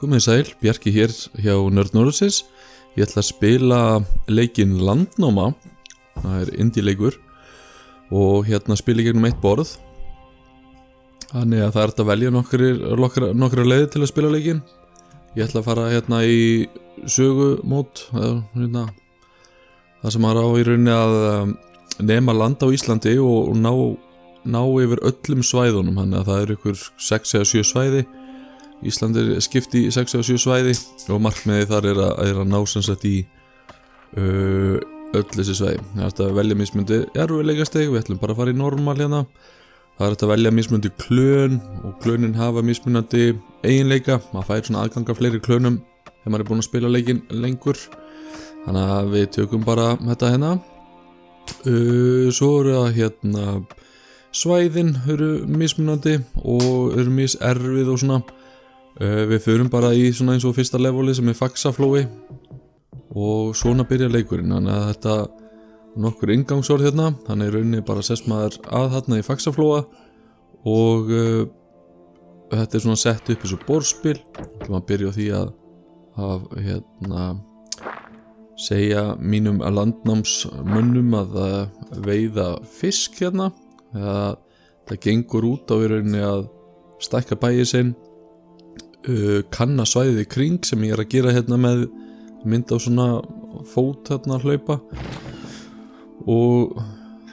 Komið sæl, Bjarki hér hjá Nörd Norðursins. Ég ætla að spila leikinn Landnáma. Það indie-leikur og hérna spila ég gegnum eitt borð. Þannig að það hægt að velja nokkra leiðir til að spila leikinn. Ég ætla að fara hérna í sögumót, hérna, það sem maður á í rauninni að nema land á Íslandi og ná yfir öllum svæðunum. Þannig að það ykkur 6 eða 7 svæði. Ísland skipt í 6 eða 7 svæði og markmiðið þar er að ná sem sagt í öll þessi svæði. Það er að velja mismundi erfiðleikastig, við ætlum bara að fara í normal hérna. Það er að velja mismundi klön og klönin hafa mismunandi eiginleika. Maður fær svona aðgang af fleiri klönum þegar maður búinn að spila leikinn lengur. Þannig að við tökum bara þetta hérna. Svo eru það hérna svæðin eru mismunandi og eru miserfið og svona. Við förum bara í svona eins og fyrsta leveli sem faxaflói og svona byrja leikurinn. Þannig að þetta nokkur inngangsorð hérna. Þannig er rauninni bara sess maður að þarna í faxaflóa og þetta er svona sett upp eins og borðspil. Þannig að maður byrja á því að hérna segja mínum landnámsmönnum að veiða fisk hérna. Það gengur út á í rauninni að stækka bæið sinn, kanna svæðið í kring sem ég að gera hérna með mynd á svona fót hérna að hlaupa og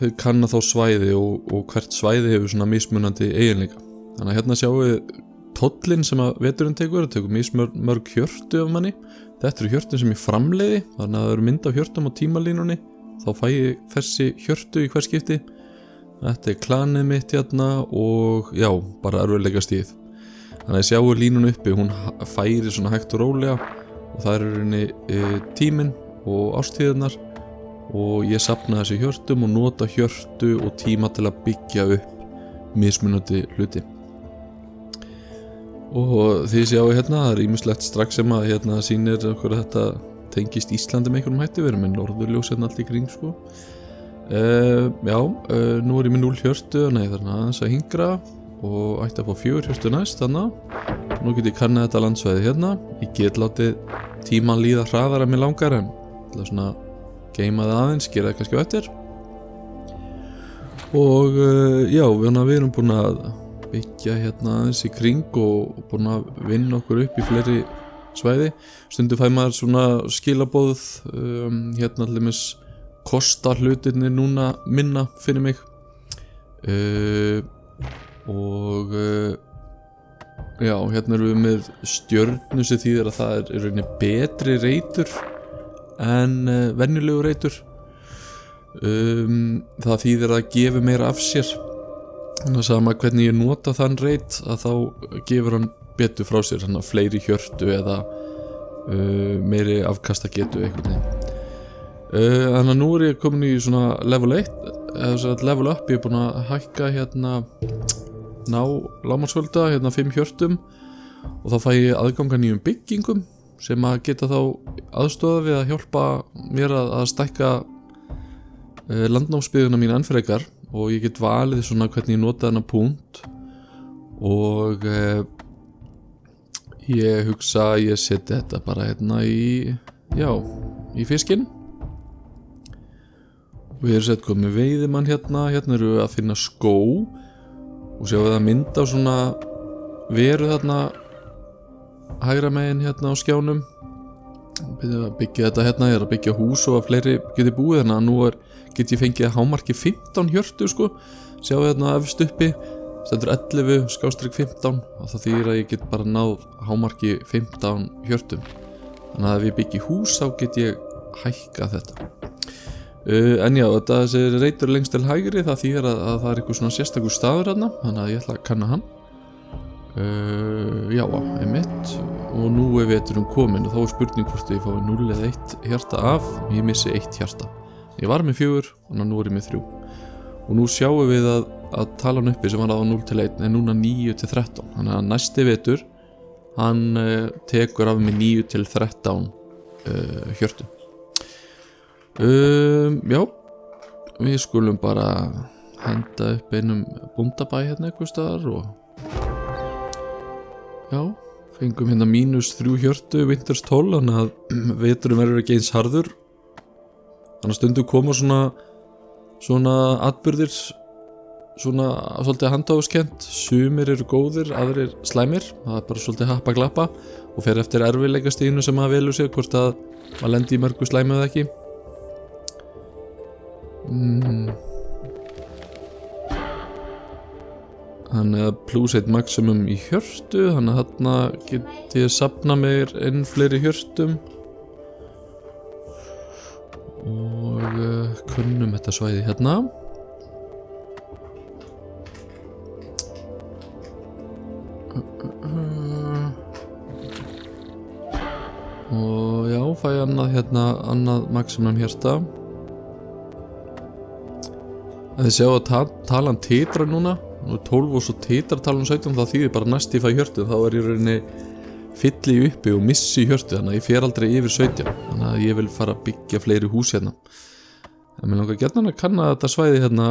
þau kanna þá svæði og hvert svæði hefur svona mismunandi eiginleika. Þannig að hérna sjáum við tollin sem að veturinn tekur mismörg hjörtu af manni. Þetta eru hjörtun sem ég framleiði, þannig að það eru mynd af hjörtum á tímalínunni. Þá fæ ég þessi hjörtu í hver skipti. Þetta er klanið mitt hérna og já, bara erfiðleika stíð. Þannig að ég sjáu línun uppi, hún færi svona hægt og rólega og það er rauninni tíminn og ástíðirnar og ég safna þessi hjörtum og nota hjörtu og tíma til að byggja upp mismunandi hluti. Og því sjáu hérna, það er ýmislegt strax sem að hérna sýnir okkur að þetta tengist Íslandi með einhverjum hætti, við erum með norðurljós hérna allt í kring sko. Nú er ég með 0 hjörtu, þannig að það er aðeins að hingra og ætti að fá 4 hjörtu næst þannig. Nú get ég kannað þetta landsvæði hérna. Ég get látið tíman líða hraðar en mér langar en til að svona geima það aðeins, gera það kannski á eftir. Og já, við erum búin að byggja hérna aðeins í kring og búin að vinna okkur upp í fleiri svæði. Stundum fæ maður svona skilaboð hérna allir kosta hlutirnir núna minna fyrir mig. Og já, hérna erum við með stjörnu sem þýðir að það er í rauninni betri reitur en venjulegu reitur. Það þýðir að gefa meira af sér. Þannig að sama hvernig ég nota þann reit að þá gefur hann betur frá sér, þannig að fleiri hjörtu eða meiri afkastagetu einhvern veginn. Þannig að nú er ég komin í svona level 1 eða level up. Ég er búin að hækka hérna ná lágmarksfjölda, hérna 5 hjörtum og þá fæ ég aðgang að nýjum byggingum sem að geta þá aðstoða við að hjálpa mér að stækka landnámsbyggðina mína enn frekar og ég get valið svona hvernig ég nota þennan punkt og ég hugsa að ég seti þetta bara hérna í fiskinn. Við erum sett komið veiðimann hérna eru við að finna skó og sjáum við að mynda á svona veru þarna hægra megin hérna á skjánum. Byggja þetta hérna, ég er að byggja hús og að fleiri geti búið hérna. Nú get ég fengið hámarki 15 hjörtu sko. Sjáum við hérna efst uppi stendur 11/15 og það þýðir að ég get bara náð hámarki 15 hjörtum. Þannig að ef ég byggi hús þá get ég hækkað þetta. En já, þessi reitur lengst til hægri, það þýðir að það er eitthvað svona sérstakur staður hérna, þannig að ég ætla að kanna hann. Já, einmitt. Og nú er veturinn komin og þá er spurning hvort ég fái 0 eða 1 hjarta af. Ég missi 1 hjarta. Ég var með 4 og nú er ég með 3. Og nú sjáum við að talan uppi sem var á 0 til 1 er núna 9 til 13. Þannig að næsti vetur, hann tekur af mig 9 til 13 hjörtum. Já, við skulum bara henda upp einum bóndabæ hérna eitthvað staðar og já, fengum hérna -3 hjörtu Winters 12, þannig að veturinn verður ekki eins harður. Þannig að stundum koma svona atburðir, svona svolítið handháskent. Sumir eru góðir, aðrir slæmir. Það er bara svolítið happa glappa og fer eftir erfiðleikastiginu sem maður velur sér, hvort að maður lendi í mörgu slæmi eða ekki. Þannig að +1 maximum í hjörtu, þannig að þarna get ég safna mér inn fleiri hjörtum og kunnum þetta svæði hérna. Og já, fæ annað maximum hjarta. Þið sjá að talan titrar núna. Nú 12 og svo titrar talan 17, þá þýðir bara næst ég fæ hjörtu. Þá er ég rauninni fylli uppi og missi hjörtu, þannig að ég fer aldrei yfir 17. Þannig að ég vil fara að byggja fleiri hús hérna. En mér langar gjarnan að kanna þetta svæði hérna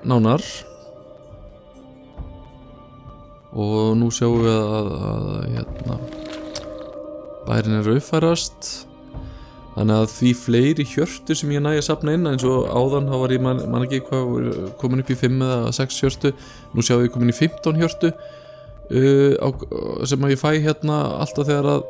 nánar. Og nú sjáum við að bærin er uppfærast. Þannig að því fleiri hjörtu sem ég nægi að safna inn, eins og áðan þá var ég man ekki hvað komin upp í 5 eða 6 hjörtu. Nú sjáum við komin í 15 hjörtu sem að ég fæ hérna alltaf þegar að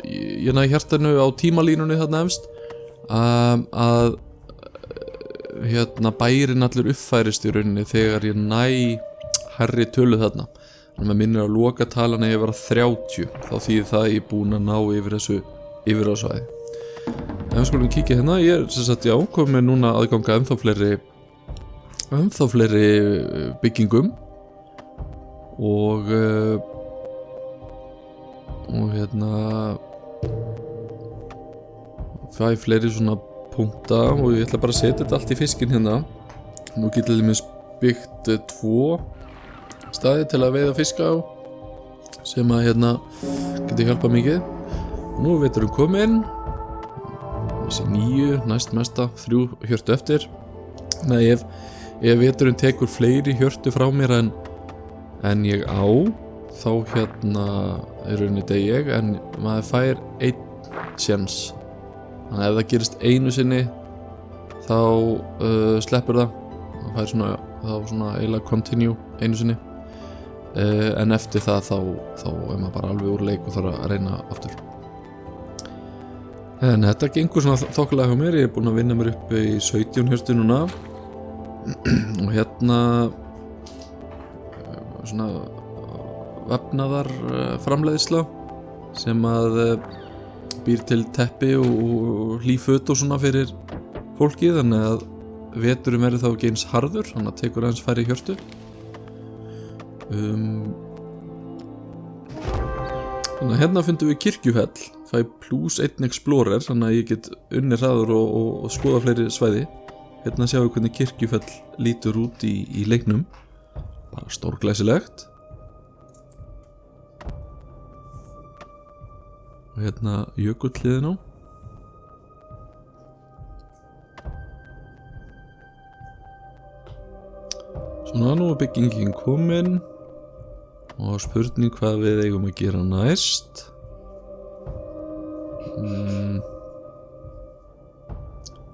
ég nægi hjartanu á tímalínunni þarna efst, að hérna bærin allur uppfærist í rauninni þegar ég næ hærri tölu þarna. Þannig að minnir að loka talan að ég var 30, þá þýðir það að ég er búin að ná yfir á svæði. En við skulum kíkja hérna. Ég er sem sagt komið núna aðganga ennþá fleiri byggingum og hérna fæ fleiri svona punkta og ég ætla bara að setja þetta allt í fiskinn hérna. Nú getur ég byggt 2 staði til að veiða fiska á sem að hérna getur hjálpað mikið. Nú er veturinn kominn. Þessi 9, næst mesta, 3 hjörtu eftir. Nei, ef veturinn tekur fleiri hjörtu frá mér en ég á, þá hérna er rauninni degi ég, en maður fær 1 séns. Þannig að ef það gerist einu sinni þá sleppur það. Það fær svona eiginlega continue einu sinni. En eftir það þá er maður bara alveg úr leik og þarf að reyna aftur. En þetta gengur svona þokkalega hjá mér. Ég er búinn að vinna mér upp í 17 hjörtu núna. Og hérna svona vefnaðar framleiðsla sem að býr til teppi og hlýföt og svona fyrir fólki, þannig að veturinn verður þá ekki eins harður, þannig að tekur aðeins færri hjörtu. Þannig að hérna fundum við kirkjufell, fæ +1 explorer, þannig að ég get unnið hraður og skoða fleiri svæði. Hérna sjáum við hvernig kirkjufell lítur út í leiknum, bara stórglæsilegt. Og hérna jökullhliðin á. Svona, nú er byggingin komin og spurning hvað við eigum að gera næst.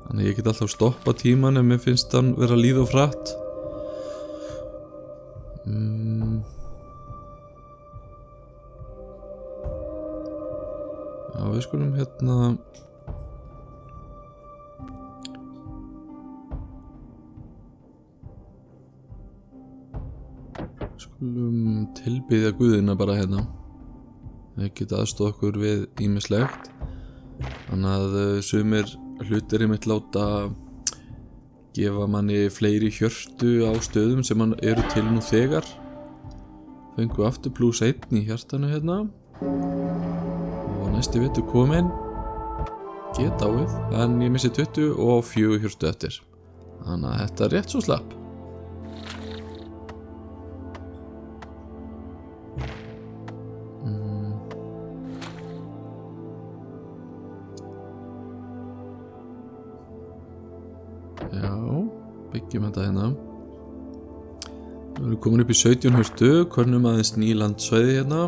Þannig ég get alltaf stoppa tíman ef mér finnst hann vera líð og frætt. Já, við skulum hérna tilbiðja guðina bara hérna. Það geta aðstoð okkur við ýmislegt. Þannig að sumir hlutir einmitt láta gefa manni fleiri hjörtu á stöðum sem eru til nú þegar. Fengu aftur +1 í hjartanu hérna. Og næsti vetur kominn. Get áið. En ég missi 20 og 4 hjörtu eftir. Þannig að þetta er rétt svo slapp. Byggjum þetta hérna. Við erum komin upp í 17 hjörtu, könnum aðeins ný landsvæði hérna.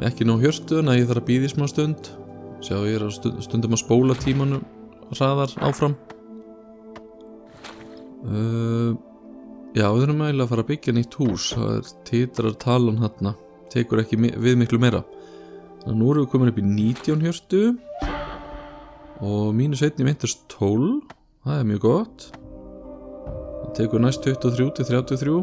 ekki nóg hjörtu, en ég þarf að bíða í smá stund. Sjá, ég að stundum að spóla tímanum hraðar áfram. Já, við þurfum eiginlega að fara að byggja nýtt hús. Það titrar talan þarna, tekur ekki við miklu meira. Þannig að nú erum við komin upp í 19 hjörtu og -1 í myndast 12. Það mjög gott. Það tekur næst 23 til 33.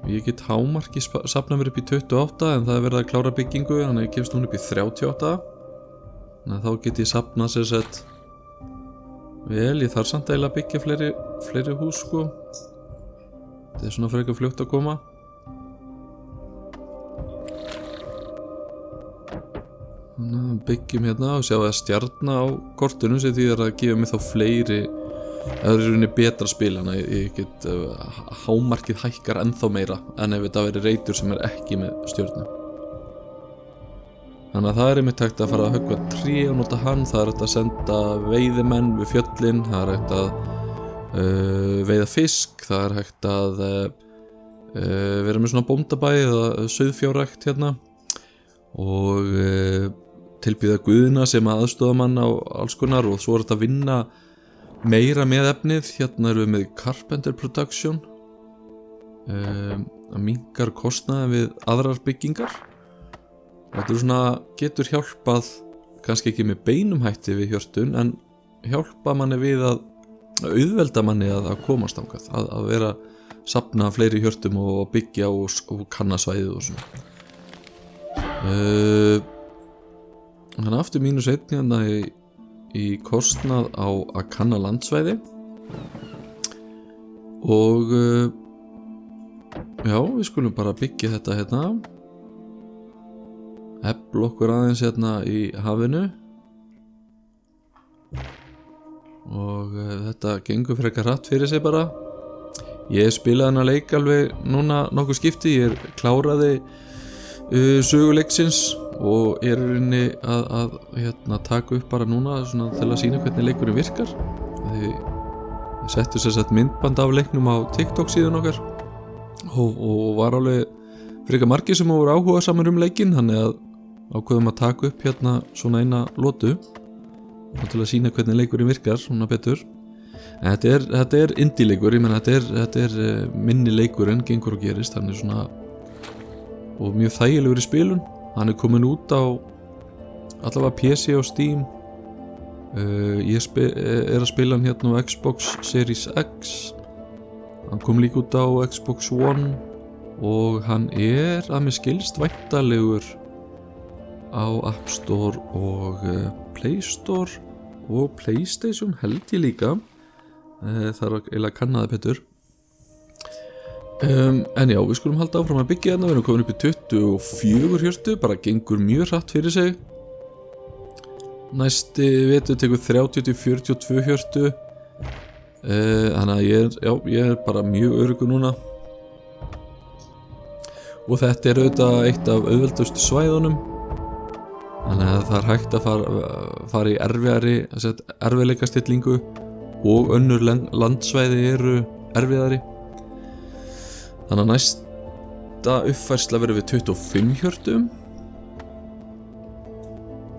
Ég get hámarki safna mér upp í 28, en það verið að klára byggingu, þannig að ég kemst hún upp í 38. Þannig að þá get ég safnað sér sett. Vel, ég þarf samt eiginlega að byggja fleiri hús, sko. Þetta svona frekar fljótt að koma. Þannig að byggjum hérna og sjá að stjarna á kortinu sem því að gefa mig þá fleiri. Það rauninni betra spil, þannig að ég get hámarkið hækkar ennþá meira en ef þetta verið reitur sem ekki með stjörnu. Þannig að það einmitt hægt að fara að höggva tré og nota hann. Það hægt að senda veiðimenn við fjöllin. Það hægt að veiða fisk. Það hægt að vera með svona bóndabæ eða sauðfjárrækt hérna og tilbýða guðina sem aðstoða mann á alls konar, og svo þetta að vinna meira með efnið. Hérna erum við með Carpenter Production, að minnkar kostnaði við aðrar byggingar. Þetta svona getur hjálpað, kannski ekki með beinum hætti við hjörtun, en hjálpa manni við að auðvelda manni að komast þangað, að vera safna fleiri hjörtum og byggja og kanna svæðið og svona. Þannig aftur -1 hérna í kostnað á að kanna landsvæði. Og já, við skulum bara byggja þetta hérna. Efla okkur aðeins hérna í hafinu. Og þetta gengur frekar hratt fyrir sig bara. Ég spilaði hana leik alveg núna nokkuð skipti. Ég kláraði söguleiksins og er í rauninni að hérna, taka upp bara núna svona, til að sína hvernig leikurinn virkar. Ég settu sér sett myndband af leiknum á TikTok síðan okkar og var alveg frekar margir sem voru áhuga saman leikinn, þannig að ákveðum að taka upp hérna svona eina lotu og til að sína hvernig leikurinn virkar svona betur. En þetta er indie leikur, ég meina þetta er minni leikur en gengur og gerist, hann er svona og mjög þægilegur í spilun. Hann er komin út á allavega PC og Steam. Ég er að spila hann hérna á Xbox Series X. Hann kom líka út á Xbox One og hann er að mér skilst væntanlegur á App Store og Play Store og PlayStation held ég líka. Það er eiginlega kannaði betur. En já, við skulum halda áfram að byggja hérna. Við erum komin upp í 24 hjörtu, bara gengur mjög hratt fyrir sig. Næsti vetur tekur 30-42 hjörtu. Þannig að ég er bara mjög öruggur núna. Og þetta er auðvitað eitt af auðveldustu svæðunum. Þannig að það er hægt að fara í erfiðleikastillingu og önnur landsvæði eru erfiðari. Þannig að næsta uppfærsla verður við 25 hjörtum.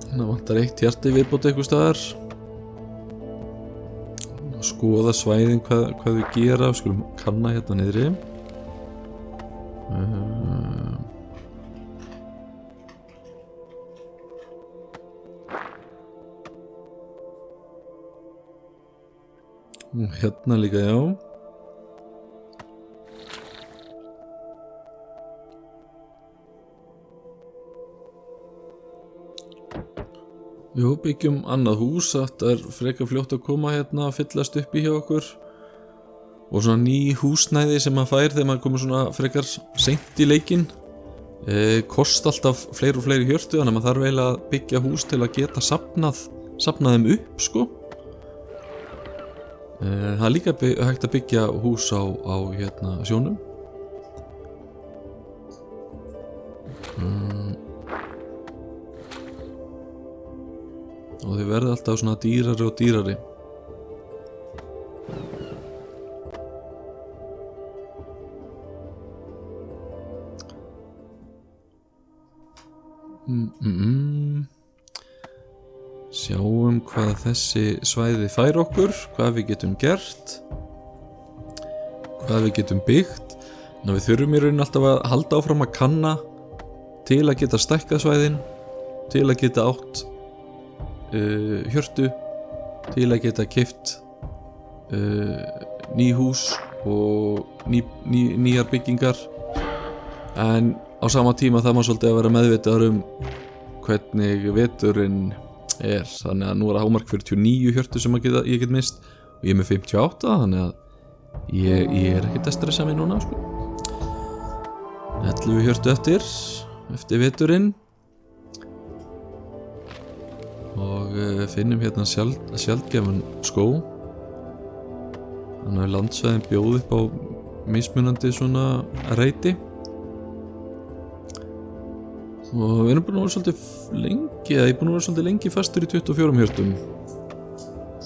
Þannig að vantar eitt hjarti viðbót eitthvað staðar. Skoða svæðin hvað við gera. Við skulum kanna hérna niðri. Hérna líka, já. Jú, byggjum annað hús. Þetta er frekar fljótt að koma hérna að fyllast upp í hjá okkur. Og svona ný húsnæði sem maður fær þegar maður komur svona frekar seint í leikinn. Kost alltaf fleiri og fleiri hjörtu, þannig að maður þarf eiginlega að byggja hús til að geta safnað þeim upp, sko. Það er líka hægt að byggja hús á hérna sjónum. Og þau verða alltaf svona dýrari og dýrari. Sjáum hvað þessi svæði fær okkur, hvað við getum gert, hvað við getum byggt. Við þurfum í rauninni alltaf að halda áfram að kanna til að geta stækkað svæðin, til að geta átt hjörtu, til að geta keypt ný hús og nýjar byggingar. En á sama tíma það maður svolítið að vera meðvitaður hvernig veturinn þannig að nú að hámark 49 hjörtu sem ég get mist og ég með 58, þannig að ég ekkert að stressa mig núna sko. 11 hjörtu eftir veturinn og finnum hérna sjaldgæfan skó, þannig að landsvæðin bjóð upp á mismunandi svona reiti. Og við erum búin að vera svolítið lengi fastur í 24 hjörtum.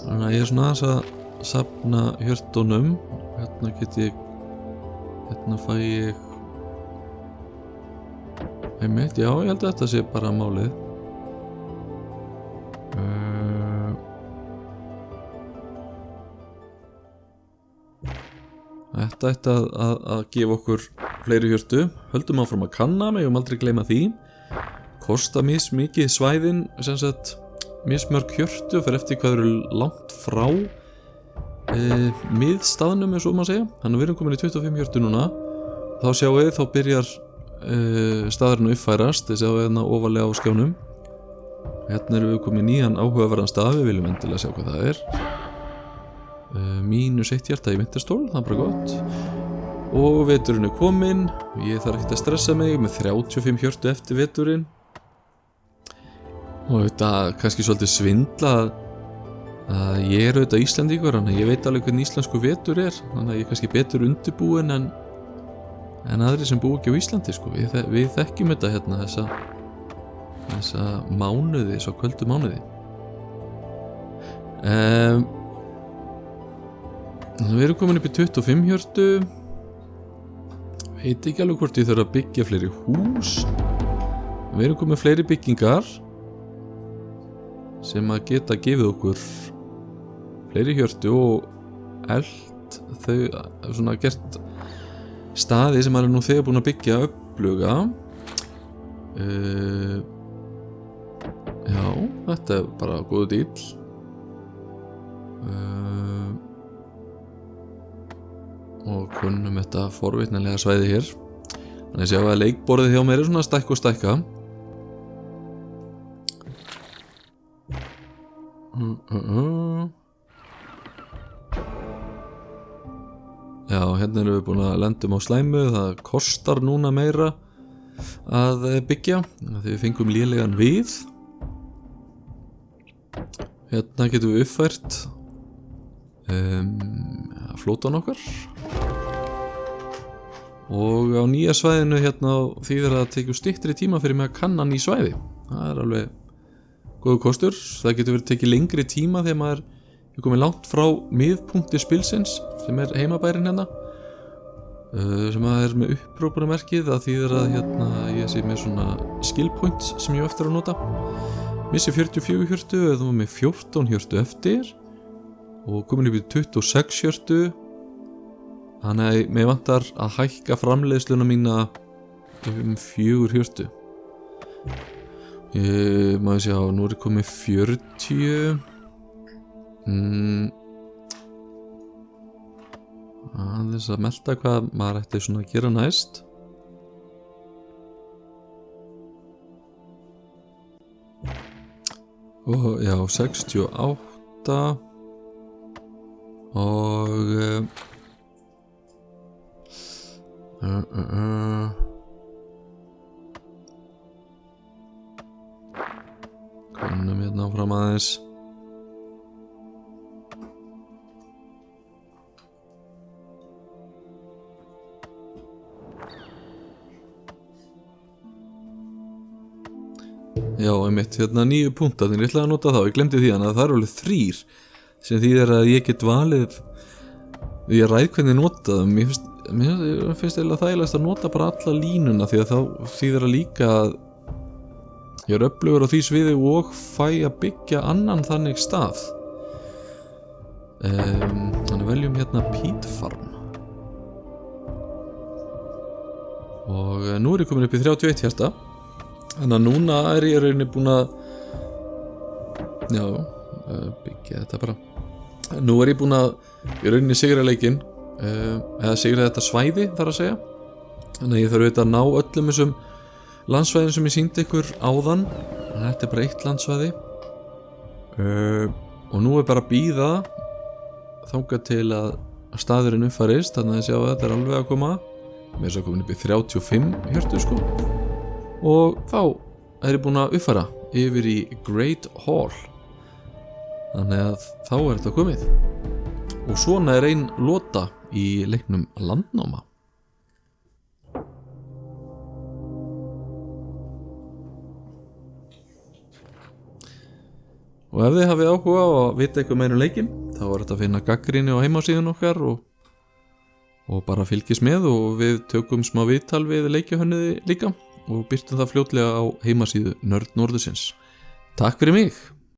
Þannig að ég svona aðeins að safna hjörtunum. Hérna fæ ég einmitt, já, ég held að þetta sé bara málið. Þetta ætti að gefa okkur fleiri hjörtu. Höldum áfram að kanna, megum aldrei gleyma því. Kosta mismikið svæðin, sem sagt mismörg hjörtu og fer eftir hvað eru langt frá miðstaðnum, eins og maður segja. Þannig að við erum komin í 25 hjörtu núna. Þá sjáum við, þá byrjar staðurinn að uppfærast. Þið sjáum við hérna ofarlega á skjánum. Hérna erum við komin í nýjan áhugaverðan stað, við viljum endilega sjá hvað það er. -1 hjarta í vinterstól, það er bara gott. Og veturinn er kominn, ég þarf ekkert að stressa mig með 35 hjörtu eftir veturinn. Og þetta kannski svolítið svindla að ég er auðvitað Íslendingur, þannig að ég veit alveg hvernig íslensku vetur er, þannig að ég er kannski betur undirbúinn en aðri sem búi ekki á Íslandi sko. Við þekkjum þetta hérna, þessa mánuði, þessa köldu mánuði. Við erum komin upp í 25 hjörtu. Veit ekki alveg hvort ég þarf að byggja fleiri hús. Við erum komin fleiri byggingar sem að geta gefið okkur fleiri hjörtu og eld þau svona gert staði sem maður er nú þegar búin að byggja öfluga. Já, þetta er bara góð díll. Og kunnum þetta forvitnilega svæði hér. Þannig að sjá að leikborðið hjá mér er svona stækka og stækka. Já, hérna erum við búin að lendum á slæmu. Það kostar núna meira að byggja því við fengum lélegan við. Hérna getum við uppfært flótan okkar. Og á nýja svæðinu hérna þýðir að það tekið styttri tíma fyrir mig að kanna ný svæði. Það er alveg góður kostur. Það getur verið tekið lengri tíma þegar maður er komið langt frá miðpunkti spilsins sem er heimabærin hérna, sem er með upprópunarmerkið. Það þýðir að hérna ég sé með svona skill points sem ég á eftir að nota. Missi 44 hjörtu eða með 14 hjörtu eftir og komin upp í 26 hjörtu. Þannig að mér vantar að hækka framleiðsluna mína 4 hjörtu. Maður sjá, nú er komið 40. Aðeins að melta hvað maður ætti svona að gera næst. Og já, 68 og komum hérna áfram aðeins. Já, einmitt, hérna 9 punktarnir, ég ætlaði að nota þá, ég glemdi því að það er alveg 3 sem þýðir að ég get valið, ég ræð hvernig nota það. Mér finnst eiginlega þægilegast að nota bara alla línuna því að þá þýðir að líka Ég er öflugur á því sviði og fæ að byggja annan þannig stað. Þannig veljum hérna Peat Farm. Og nú er ég komin upp í 31 hjarta. Þannig að núna er ég rauninni búin að byggja þetta bara. Nú er ég búin að í rauninni sigra leikinn, eða sigra þetta svæði þar að segja. Þannig að ég þarf auðvitað að ná öllum þessum landsvæðin sem ég sýndi ykkur áðan. Þetta er bara eitt landsvæði, og nú er bara að bíða þangað til að staðurinn uppfærist. Þannig að sjá að þetta er alveg að koma. Mér er svo komin upp í 35 hjörtu sko. Og þá er ég búin að uppfæra yfir í Great Hall. Þannig að þá er þetta komið. Og svona er ein lota í leiknum Landnáma. Og ef þið hafið áhuga á að vita eitthvað meira um leikinn, þá er þetta að finna gagnrýni á heimasíðun okkar og bara fylgist með, og við tökum smá viðtal við leikjahönnuði líka og birtum það fljótlega á heimasíðu Nörd Norðursins. Takk fyrir mig!